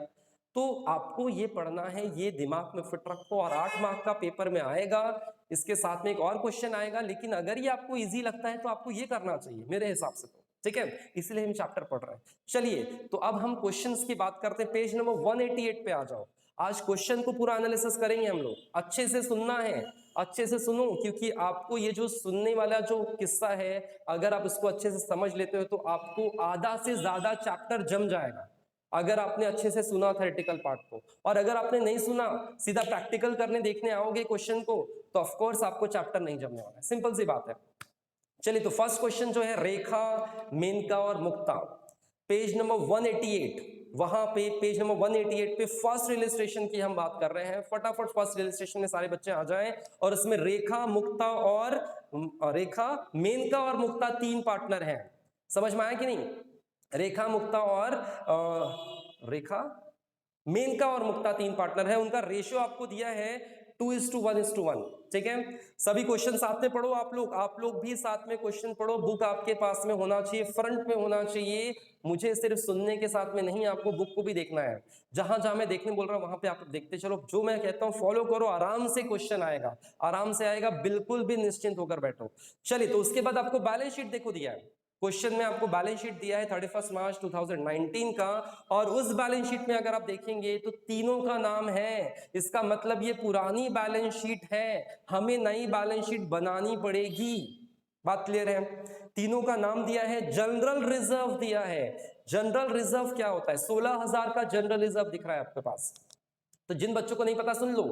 तो आपको ये पढ़ना है, ये दिमाग में फिट रखो, और 8 मार्क का पेपर में आएगा। इसके साथ में एक और क्वेश्चन आएगा, लेकिन अगर ये आपको इजी लगता है तो आपको ये करना चाहिए मेरे हिसाब से तो। ठीक है, इसलिए हम चैप्टर पढ़ रहे हैं। चलिए, तो अब हम क्वेश्चंस की बात करते हैं। पेज नंबर 188 पे आ जाओ। आज क्वेश्चन को पूरा एनालिसिस करेंगे हम लोग। अच्छे से सुनना है, अच्छे से सुनो, क्योंकि आपको ये जो सुनने वाला जो किस्सा है, अगर आप इसको अच्छे से समझ लेते हो तो आपको आधा से ज्यादा चैप्टर जम जाएगा, अगर आपने अच्छे से सुना थ्योरेटिकल पार्ट को। और अगर आपने नहीं सुना, सीधा प्रैक्टिकल करने देखने आओगे क्वेश्चन को, तो ऑफ कोर्स आपको चैप्टर नहीं जमने वाला है। सिंपल सी बात है। चलिए, तो फर्स्ट क्वेश्चन जो है, रेखा, मेनका और मुक्ता, पेज नंबर 188। वहां पे पेज नंबर 188 पे फर्स्ट इलस्ट्रेशन की हम बात कर रहे हैं। फटाफट फर्स्ट इलस्ट्रेशन में सारे बच्चे आ जाएं। और उसमें रेखा, मुक्ता और रेखा, मेनका और मुक्ता 3 पार्टनर हैं। समझ में आया कि नहीं? रेखा, मुक्ता और रेखा, मेनका और मुक्ता 3 पार्टनर है। उनका रेशियो आपको दिया है 2:1:1। ठीक है, सभी क्वेश्चन साथ में पढ़ो। आप लोग भी साथ में क्वेश्चन पढ़ो। बुक आपके पास में होना चाहिए, फ्रंट में होना चाहिए। मुझे सिर्फ सुनने के साथ में नहीं, आपको बुक को भी देखना है। जहां जहां मैं देखने बोल रहा हूं वहां पे आप देखते चलो। जो मैं कहता हूं फॉलो करो, आराम से क्वेश्चन आएगा, आराम से आएगा, बिल्कुल भी निश्चिंत होकर बैठो। चलिए, तो उसके बाद आपको बैलेंस शीट देखो दिया है। क्वेश्चन में आपको बैलेंस शीट दिया है 31 मार्च 2019 का, और उस बैलेंस शीट में अगर आप देखेंगे तो तीनों का नाम है। इसका मतलब ये पुरानी बैलेंस शीट है, हमें नई बैलेंस शीट बनानी पड़ेगी। बात क्लियर है? तीनों का नाम दिया है, जनरल रिजर्व दिया है। जनरल रिजर्व क्या होता है? 16,000 का जनरल रिजर्व दिख रहा है आपके पास। तो जिन बच्चों को नहीं पता सुन लो,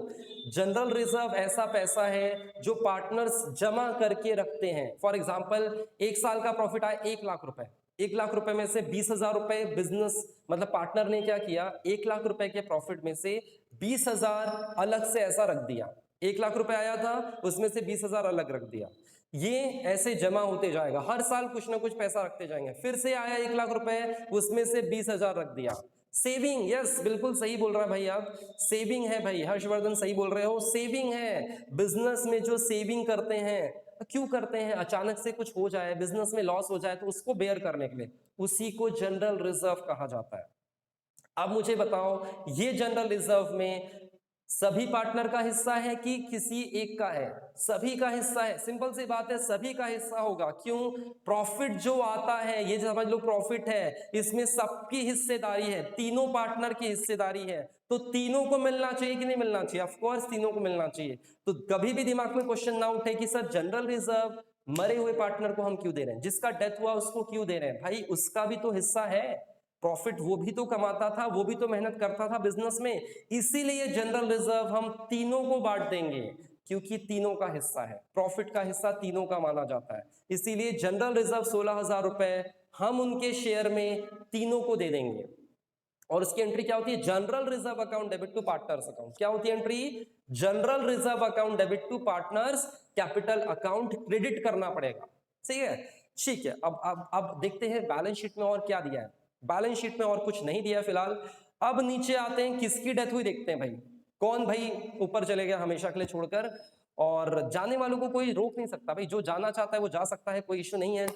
जनरल रिजर्व ऐसा पैसा है जो पार्टनर्स जमा करके रखते हैं। फॉर एग्जांपल, एक साल का प्रॉफिट आया 1 लाख रुपए, 1 लाख रुपए में से 20,000 रुपए बिजनेस मतलब पार्टनर ने क्या किया, 1 लाख रुपए के प्रॉफिट में से 20,000 अलग से ऐसा रख दिया। 1 लाख रुपए आया था, उसमें से 20,000 अलग रख दिया। ये ऐसे जमा होते जाएगा, हर साल कुछ ना कुछ पैसा रखते जाएंगे। फिर से आया 1 लाख रुपए, उसमें से 20,000 रख दिया। सेविंग, यस बिल्कुल सही बोल रहा है भाई, आप सेविंग है भाई, हर्षवर्धन सही बोल रहे हो, सेविंग है। बिजनेस में जो सेविंग करते हैं, क्यों करते हैं? अचानक से कुछ हो जाए, बिजनेस में लॉस हो जाए तो उसको बेयर करने के लिए, उसी को जनरल रिजर्व कहा जाता है। अब मुझे बताओ, ये जनरल रिजर्व में सभी पार्टनर का हिस्सा है कि किसी एक का है? सभी का हिस्सा है। सिंपल सी बात है, सभी का हिस्सा होगा। क्यों? प्रॉफिट जो आता है, ये समझ लो प्रॉफिट है, इसमें सबकी हिस्सेदारी है, तीनों पार्टनर की हिस्सेदारी है। तो तीनों को मिलना चाहिए कि नहीं मिलना चाहिए? ऑफ कोर्स तीनों को मिलना चाहिए। तो कभी भी दिमाग में क्वेश्चन ना उठे कि सर जनरल रिजर्व मरे हुए पार्टनर को हम क्यों दे रहे हैं, जिसका डेथ हुआ उसको क्यों दे रहे हैं? भाई उसका भी तो हिस्सा है, प्रॉफिट वो भी तो कमाता था, वो भी तो मेहनत करता था बिजनेस में। इसीलिए जनरल रिजर्व हम तीनों को बांट देंगे, क्योंकि तीनों का हिस्सा है, प्रॉफिट का हिस्सा तीनों का माना जाता है। इसीलिए जनरल रिजर्व 16,000 रुपए हम उनके शेयर में तीनों को दे देंगे। और उसकी एंट्री क्या होती है? General reserve account debit to partners account. क्या होती है entry? General reserve account debit to partners capital account credit करना पड़ेगा। सही है, ठीक है। अब देखते हैं बैलेंस शीट में और क्या दिया है। बैलेंस शीट में और कुछ नहीं दिया फिलहाल। अब नीचे आते हैं, किसकी डेथ हुई देखते हैं भाई। कौन भाई ऊपर चले गया हमेशा के लिए छोड़कर, और जाने वालों को कोई रोक नहीं सकता भाई, जो जाना चाहता है वो जा सकता है, कोई इश्यू नहीं है।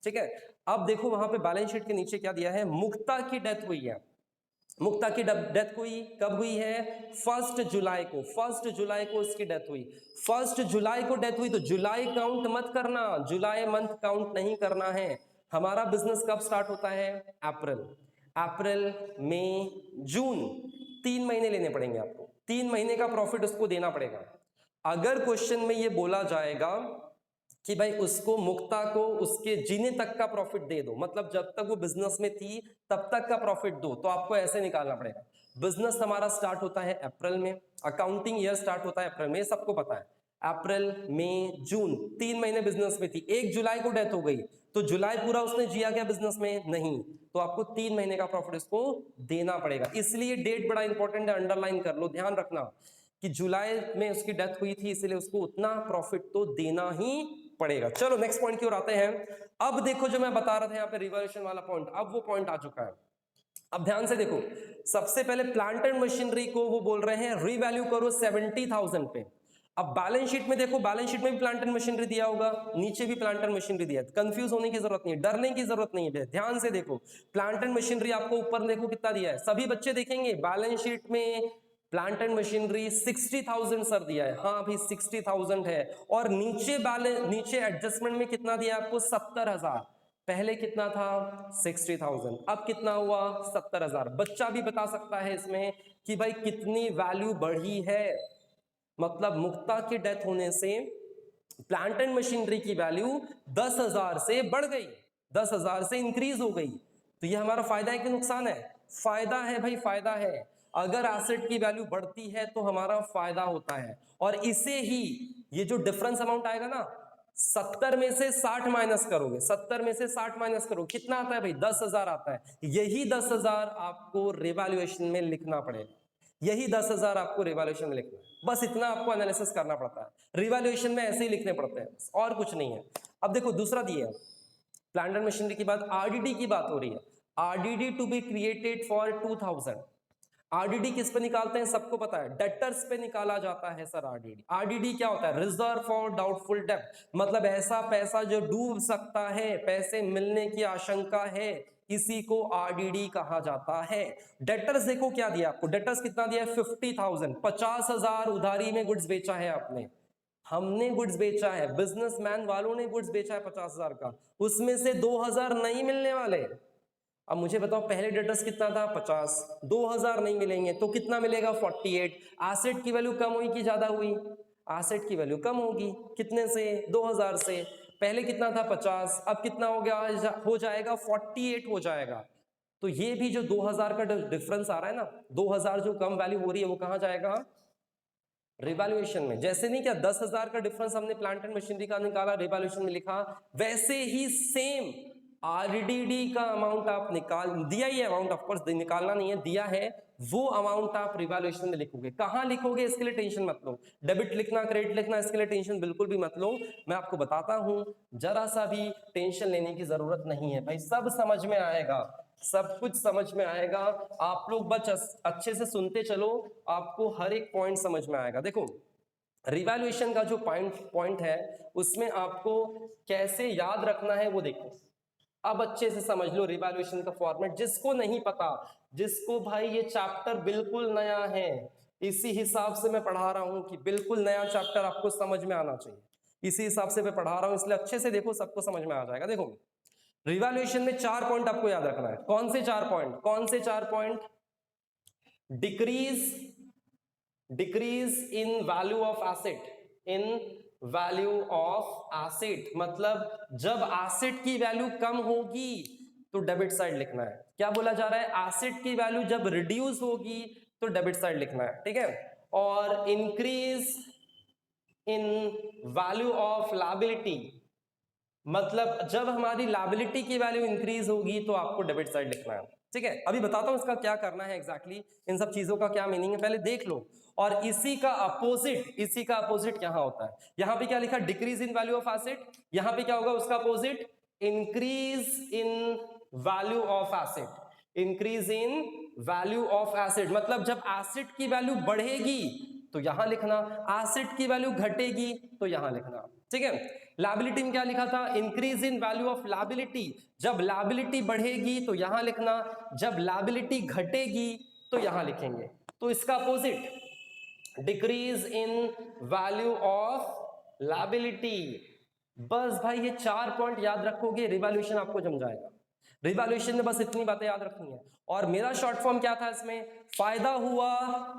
ठीक है, अब देखो वहां पे बैलेंस शीट के नीचे क्या दिया है, मुक्ता की डेथ हुई है। मुक्ता की डेथ हुई कब हुई है? 1 जुलाई को। 1 जुलाई को उसकी डेथ हुई। 1 जुलाई को डेथ हुई, तो जुलाई काउंट मत करना, जुलाई मंथ काउंट नहीं करना है। हमारा बिजनेस कब स्टार्ट होता है? अप्रैल। अप्रैल, मई, जून, 3 महीने लेने पड़ेंगे आपको। 3 महीने का प्रॉफिट उसको देना पड़ेगा। अगर क्वेश्चन में ये बोला जाएगा कि भाई उसको, मुक्ता को उसके जीने तक का प्रॉफिट दे दो, मतलब जब तक वो बिजनेस में थी तब तक का प्रॉफिट दो, तो आपको ऐसे निकालना पड़ेगा। बिजनेस हमारा स्टार्ट होता है अप्रैल में, अकाउंटिंग ईयर स्टार्ट होता है अप्रैल में, सबको पता है। अप्रैल, मई, जून, 3 महीने बिजनेस में थी। 1 जुलाई को डेथ हो गई, तो जुलाई पूरा उसने जिया क्या बिजनेस में? नहीं। तो आपको 3 महीने का प्रॉफिट उसको देना पड़ेगा। इसलिए डेट बड़ा इंपॉर्टेंट है, अंडरलाइन कर लो, ध्यान रखना कि जुलाई में उसकी डेथ हुई थी, इसलिए उसको उतना प्रॉफिट तो देना ही पड़ेगा। चलो नेक्स्ट पॉइंट की ओर आते हैं। अब देखो जो मैं बता रहा था यहाँ पे रिवॉल्यूशन वाला पॉइंट, अब वो पॉइंट आ चुका है। अब ध्यान से देखो, सबसे पहले प्लांट एंड मशीनरी को वो बोल रहे हैं रीवैल्यू करो 70,000 पे। अब बैलेंस शीट में देखो, बैलेंस शीट में भी प्लांट एंड मशीनरी दिया होगा, नीचे भी प्लांट एंड मशीनरी दिया है। कंफ्यूज होने की जरूरत नहीं है, डरने की जरूरत नहीं है, ध्यान से देखो। प्लांट एंड मशीनरी आपको ऊपर देखो कितना दिया है, सभी बच्चे देखेंगे बैलेंस शीट में प्लांट एंड मशीनरी 60,000 सर दिया है, हाँ भाई 60,000 है। और नीचे नीचे एडजस्टमेंट में कितना दिया आपको? 70,000। पहले कितना था? 60,000, अब कितना हुआ? 70,000। बच्चा भी बता सकता है इसमें कि भाई कितनी वैल्यू बढ़ी है। मतलब मुक्ता की डेथ होने से प्लांट एंड मशीनरी की वैल्यू 10,000 से बढ़ गई, 10,000 से इंक्रीज हो गई। तो ये हमारा फायदा है कि नुकसान है? फायदा है भाई, फायदा है। अगर एसेट की वैल्यू बढ़ती है तो हमारा फायदा होता है। और इसे ही, ये जो डिफरेंस अमाउंट आएगा ना, 70 में से 60 माइनस करोगे, 70 में से 60 माइनस करो, कितना आता है भाई? 10,000 आता है। यही 10,000 आपको रिवैल्यूएशन में लिखना पड़ेगा, यही 10,000 आपको रिवैल्यूएशन में लिखना है। बस इतना आपको एनालिसिस करना पड़ता है, रिवैल्यूएशन में ऐसे ही लिखने पड़ते हैं, और कुछ नहीं है। अब देखो दूसरा दिया है, प्लांट एंड मशीनरी की बात, आरडीडी की बात हो रही है। RDD to be created for 2000। RDD किस पे निकालते हैं? सबको पता है, डेटर्स पे निकाला जाता है सर आरडीडी। आरडीडी क्या होता है? रिजर्व फॉर डाउटफुल डेब्ट, मतलब ऐसा पैसा जो डूब सकता है, पैसे मिलने की आशंका है, इसी को आरडीडी कहा जाता है। डेटर्स देखो क्या दिया आपको, डेटर्स कितना दिया है? 50,000, 50,000 उधारी में गुड्स बेचा है आपने। हमने गुड्स बेचा है, बिजनेसमैन वालों ने गुड्स बेचा है 50,000 का, उसमें से 2,000 नहीं मिलने वाले। अब मुझे बताओ पहले डेटर्स कितना था 50, 2,000 नहीं मिलेंगे तो कितना मिलेगा 48। एसेट की वैल्यू कम हुई कि ज्यादा हुई? एसेट की वैल्यू कम होगी, कितने से? 2,000 से। पहले कितना था 50, अब कितना हो गया? हो जाएगा 48 हो जाएगा। तो ये भी जो 2,000 का डिफरेंस आ रहा है ना, 2,000 जो कम वैल्यू हो रही है वो कहाँ जाएगा? रिवैल्यूएशन में। जैसे नहीं क्या 10,000 का डिफरेंस हमने प्लांट एंड मशीनरी का निकाला, रिवैल्यूएशन में लिखा, वैसे ही सेम आरडीडी का अमाउंट आप निकाल दिया, ही अमाउंट ऑफ कोर्स निकालना नहीं है, दिया है, वो अमाउंट आप रिवैल्यूएशन में लिखोगे। कहां लिखोगे इसके लिए टेंशन मत लो, डेबिट लिखना क्रेडिट लिखना इसके लिए टेंशन बिल्कुल भी मत लो। मैं आपको बताता हूं, जरा सा भी टेंशन लेने की जरूरत नहीं है भाई, सब समझ में आएगा, सब कुछ समझ में आएगा। आप लोग बस अच्छे से सुनते चलो, आपको हर एक पॉइंट समझ में आएगा। देखो रिवैल्यूएशन का जो पॉइंट है उसमें आपको कैसे याद रखना है वो देखो। अब अच्छे से समझ लो रिवैल्यूएशन का फॉर्मेट, जिसको नहीं पता, जिसको भाई ये चैप्टर बिल्कुल नया है, इसी हिसाब से मैं पढ़ा रहा हूं कि बिल्कुल नया चैप्टर आपको समझ में आना चाहिए, इसी हिसाब से मैं पढ़ा रहा हूं, इसलिए अच्छे से देखो, सबको समझ में आ जाएगा। देखो रिवैल्यूएशन में 4 पॉइंट आपको याद रखना है। कौन से 4 पॉइंट? कौन से 4 point? Decrease in value of asset, in value of asset, मतलब जब एसेट की वैल्यू कम होगी तो डेबिट साइड लिखना है। क्या बोला जा रहा है? एसेट की वैल्यू जब रिड्यूस होगी तो डेबिट साइड लिखना है, ठीक है। और increase in value of liability, मतलब जब हमारी लायबिलिटी की वैल्यू इंक्रीज होगी तो आपको डेबिट साइड लिखना है, ठीक है। अभी बताता हूं इसका क्या करना है एग्जैक्टली, इन सब चीजों का क्या मीनिंग है पहले देख लो। और इसी का अपोजिट यहां होता है। यहां पे क्या लिखा? Decrease in value of asset. यहां पे क्या होगा उसका opposite? Increase in value of asset. Increase in value of asset, मतलब जब एसेट की वैल्यू बढ़ेगी तो यहां लिखना, एसेट की वैल्यू घटेगी तो यहां लिखना, ठीक है। लायबिलिटी में क्या लिखा था? Increase in value of liability, जब लायबिलिटी बढ़ेगी तो यहां लिखना, जब लायबिलिटी घटेगी तो यहां लिखेंगे। तो इसका opposite decrease in value of liability. बस भाई ये 4 पॉइंट याद रखोगे, रिवैल्यूएशन आपको जम जाएगा। रिवैल्यूएशन में बस इतनी बातें याद रखनी है। और मेरा शॉर्ट फॉर्म क्या था इसमें? फायदा हुआ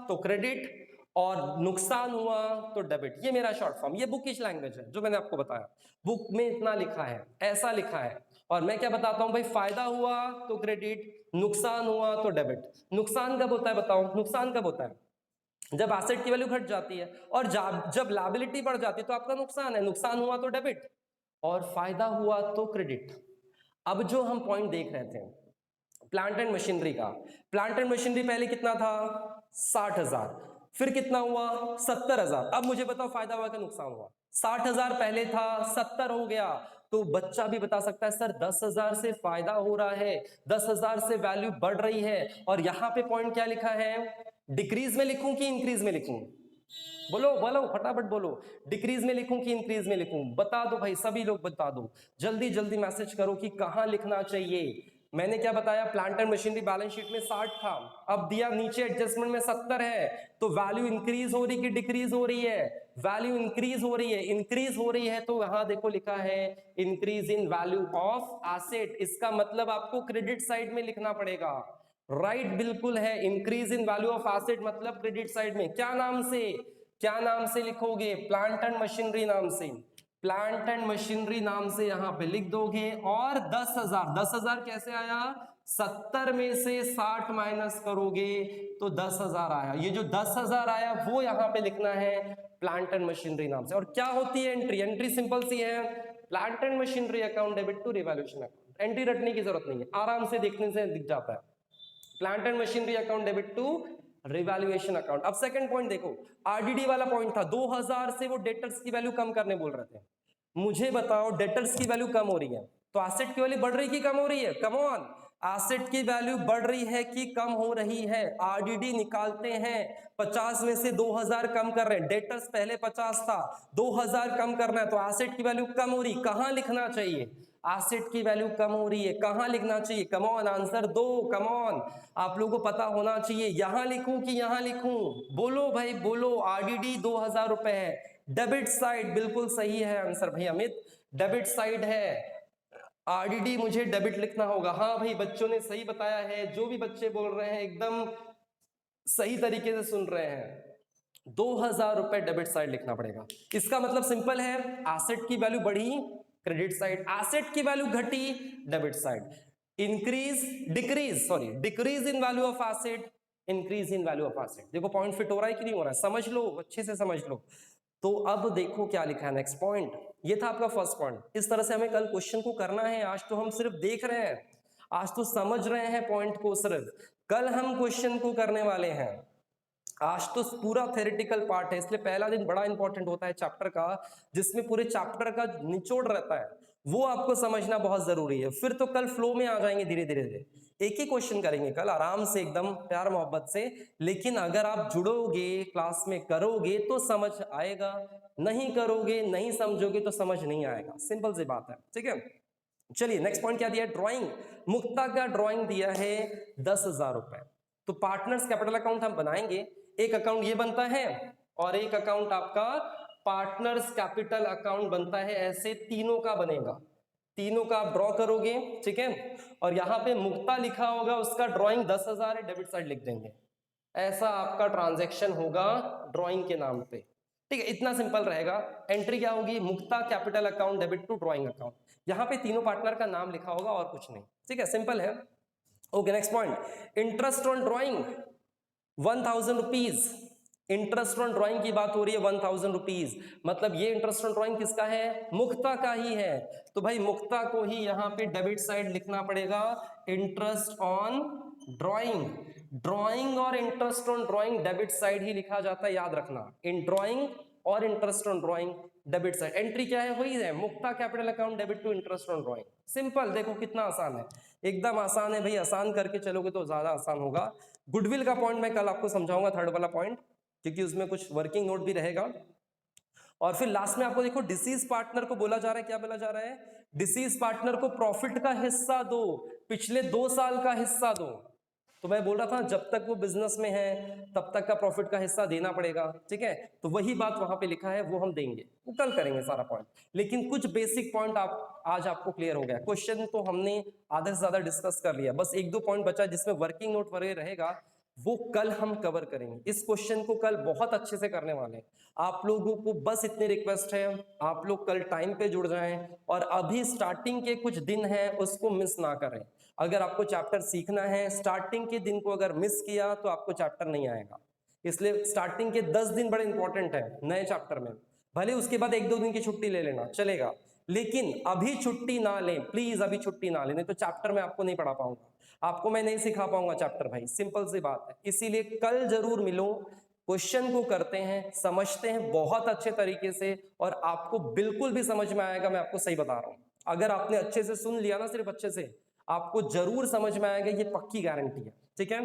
तो क्रेडिट और नुकसान हुआ तो डेबिट, ये मेरा शॉर्ट फॉर्म, ये बुकिश लैंग्वेज है जो मैंने आपको बताया, बुक में इतना लिखा है, ऐसा लिखा है। और मैं क्या बताता हूं भाई? फायदा हुआ तो क्रेडिट, नुकसान हुआ तो डेबिट। नुकसान कब होता है बताओ? नुकसान कब होता है? जब एसेट की वैल्यू घट जाती है, और जब लायबिलिटी बढ़ जाती है तो आपका नुकसान है, नुकसान हुआ तो डेबिट, और फायदा हुआ तो क्रेडिट। अब जो हम पॉइंट देख रहे थे प्लांट एंड मशीनरी का, प्लांट एंड मशीनरी पहले कितना था? 60,000, फिर कितना हुआ? 70,000। अब मुझे बताओ फायदा हुआ कि नुकसान हुआ? 60,000 पहले था, 70 हो गया। तो बच्चा भी बता सकता है सर 10,000 से फायदा हो रहा है, 10,000 से वैल्यू बढ़ रही है। और यहां पे पॉइंट क्या लिखा है? डिक्रीज में लिखूं कि इंक्रीज में लिखूं? बोलो बोलो फटाफट बोलो, डिक्रीज में लिखूं कि इंक्रीज में लिखूं? बता दो भाई, सभी लोग बता दो, जल्दी जल्दी मैसेज करो कि कहां लिखना चाहिए। मैंने क्या बताया? Plant and machinery balance sheet में 60 था, अब दिया नीचे एडजस्टमेंट में 70 है, तो वैल्यू इंक्रीज हो रही कि डिक्रीज हो रही है? वैल्यू इंक्रीज हो रही है, इंक्रीज हो रही है तो यहां देखो लिखा है increase in value of asset, इसका मतलब आपको क्रेडिट साइड में लिखना पड़ेगा। राइट बिल्कुल है, increase in value of asset मतलब क्रेडिट साइड में। क्या नाम से? क्या नाम से लिखोगे? प्लांट एंड मशीनरी नाम से, प्लांट एंड मशीनरी नाम से यहां पे लिख दोगे। और 10,000, 10,000 कैसे आया? 70 में से 60 माइनस करोगे तो 10,000 आया। ये जो 10,000 आया वो यहां पे लिखना है प्लांट एंड मशीनरी नाम से। और क्या होती है एंट्री? एंट्री सिंपल सी है, plant and machinery account debit to revaluation account. Entry रटने की जरूरत नहीं है, आराम से देखने से दिख जाता है, plant and machinery account debit to revaluation account. अब सेकंड पॉइंट देखो, आरडीडी वाला पॉइंट था, 2000 से वो डेटर्स की वैल्यू कम करने बोल रहे थे। मुझे बताओ डेटर्स की वैल्यू कम हो रही है तो एसेट की वैल्यू बढ़ रही कि कम हो रही है? कम ऑन, एसेट की वैल्यू बढ़ रही है कि कम हो रही है? आरडीडी निकालते हैं, 50 में से 2000 कम कर रहे हैं, डेटर्स पहले 50 था, 2000 कम करना है तो एसेट की वैल्यू कम हो रही, कहां लिखना चाहिए? एसेट की वैल्यू कम हो रही है, कहां लिखना चाहिए? कम ऑन, आंसर दो, कम ऑन, आप लोगों को पता होना चाहिए। यहां लिखूं कि यहां लिखूं? बोलो भाई बोलो, आरडीडी 2000 रुपए है, डेबिट साइड बिल्कुल सही है आंसर भाई अमित, डेबिट साइड है। आरडीडी मुझे डेबिट लिखना होगा। हाँ भाई बच्चों ने सही बताया है, जो भी बच्चे बोल रहे हैं एकदम सही तरीके से सुन रहे हैं। 2000 रुपए डेबिट साइड लिखना पड़ेगा। इसका मतलब सिंपल है, एसेट की वैल्यू बढ़ी क्रेडिट साइड, एसेट की वैल्यू घटी debit side. Increase decrease in value of asset, increase in value of asset. देखो पॉइंट फिट हो रहा है कि नहीं हो रहा है, समझ लो अच्छे से समझ लो। तो अब देखो क्या लिखा है नेक्स्ट पॉइंट, ये था आपका फर्स्ट पॉइंट। इस तरह से हमें कल क्वेश्चन को करना है। आज तो हम सिर्फ देख रहे हैं, आज तो समझ रहे हैं पॉइंट को सिर्फ, कल हम क्वेश्चन को करने वाले हैं। आज तो पूरा थ्योरेटिकल पार्ट है, इसलिए पहला दिन बड़ा इंपॉर्टेंट होता है चैप्टर का, जिसमें पूरे चैप्टर का निचोड़ रहता है, वो आपको समझना बहुत जरूरी है। फिर तो कल फ्लो में आ जाएंगे धीरे धीरे। एक ही क्वेश्चन करेंगे कल आराम से एकदम प्यार मोहब्बत से, लेकिन अगर आप जुड़ोगे क्लास में करोगे तो समझ आएगा, नहीं करोगे नहीं समझोगे तो समझ नहीं आएगा, सिंपल सी बात है। ठीक है, चलिए नेक्स्ट पॉइंट क्या दिया है, ड्राइंग। मुक्ता का ड्राइंग दिया है 10,000 रुपए। तो पार्टनर्स कैपिटल अकाउंट हम बनाएंगे, एक अकाउंट ये बनता है और एक अकाउंट आपका पार्टनर्स कैपिटल अकाउंट बनता है, ऐसे तीनों का बनेगा, तीनों का आप ड्रॉ करोगे। ठीक है, और यहाँ पे मुक्ता लिखा होगा, उसका ड्राइंग 10,000 है, डेबिट साइड लिख देंगे। ऐसा आपका ट्रांजैक्शन होगा ड्राइंग के नाम पे। ठीक है, इतना सिंपल रहेगा। एंट्री क्या होगी, Mukta capital account debit to drawing account. यहाँ पे तीनों पार्टनर का नाम लिखा होगा और कुछ नहीं। ठीक है, सिंपल है। Okay next point, interest on drawing 1000 rupees. Interest on drawing की बात हो रही है, 1000 रुपीज, मतलब ये इंटरेस्ट ऑन ड्राइंग किसका है, मुक्ता का ही है। तो भाई मुक्ता को ही यहाँ पे डेबिट साइड लिखना पड़ेगा, इंटरेस्ट ऑन ड्राइंग। ड्राइंग और interest on drawing debit side ही लिखा जाता है, याद रखना, इन ड्राइंग और interest on drawing debit side. Entry क्या है, वही है, Mukta capital account debit to interest on drawing. Simple, देखो कितना आसान है, एकदम आसान है भाई, आसान करके चलोगे तो ज्यादा आसान होगा। गुडविल का पॉइंट मैं कल आपको समझाऊंगा, थर्ड वाला पॉइंट, क्योंकि उसमें कुछ वर्किंग नोट भी रहेगा। और फिर लास्ट में आपको देखो डिसीज पार्टनर को बोला जा रहा है, क्या बोला जा रहा है, डिसीज पार्टनर को प्रॉफिट का हिस्सा दो, पिछले 2 साल का हिस्सा दो। तो मैं बोल रहा था जब तक वो बिजनेस में है तब तक का प्रॉफिट का हिस्सा देना पड़ेगा। ठीक है, तो वही बात वहां पे लिखा है, वो हम देंगे, वो कल करेंगे सारा पॉइंट। लेकिन कुछ बेसिक पॉइंट आप आज आपको क्लियर हो गया। क्वेश्चन तो हमने आधे से ज्यादा डिस्कस कर लिया, बस 1-2 पॉइंट बचा जिसमें वर्किंग नोट वगैरह रहेगा, वो कल हम कवर करेंगे। इस क्वेश्चन को कल बहुत अच्छे से करने वाले हैं। आप लोगों को बस इतनी रिक्वेस्ट है, आप लोग कल टाइम पे जुड़ जाएं, और अभी स्टार्टिंग के कुछ दिन हैं उसको मिस ना करें। अगर आपको चैप्टर सीखना है, स्टार्टिंग के दिन को अगर मिस किया तो आपको चैप्टर नहीं आएगा। इसलिए स्टार्टिंग के 10 दिन बड़े इंपॉर्टेंट है नए चैप्टर में। भले उसके बाद 1-2 दिन की छुट्टी ले लेना चलेगा, लेकिन अभी छुट्टी ना लें प्लीज, अभी छुट्टी ना लें, नहीं तो चैप्टर में आपको नहीं पढ़ा पाऊंगा, आपको मैं नहीं सिखा पाऊंगा चैप्टर भाई, सिंपल सी बात है। इसीलिए कल जरूर मिलो, क्वेश्चन को करते हैं, समझते हैं बहुत अच्छे तरीके से, और आपको बिल्कुल भी समझ में आएगा, मैं आपको सही बता रहा हूं। अगर आपने अच्छे से सुन लिया ना, सिर्फ अच्छे से, आपको जरूर समझ में आएगा, ये पक्की गारंटी है। ठीक है,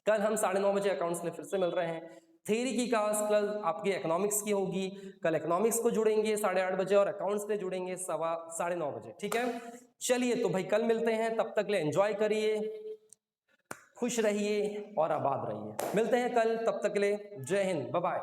कल हम 9:30 बजे अकाउंट्स में फिर से मिल रहे हैं। थ्योरी की क्लास कल आपकी इकोनॉमिक्स की होगी, कल इकोनॉमिक्स को जुड़ेंगे 8:30 बजे और अकाउंट्स में जुड़ेंगे 9:15 बजे। ठीक है, चलिए तो भाई कल मिलते हैं, तब तक ले एंजॉय करिए, खुश रहिए और आबाद रहिए। मिलते हैं कल, तब तक ले जय हिंद, बाय बाय।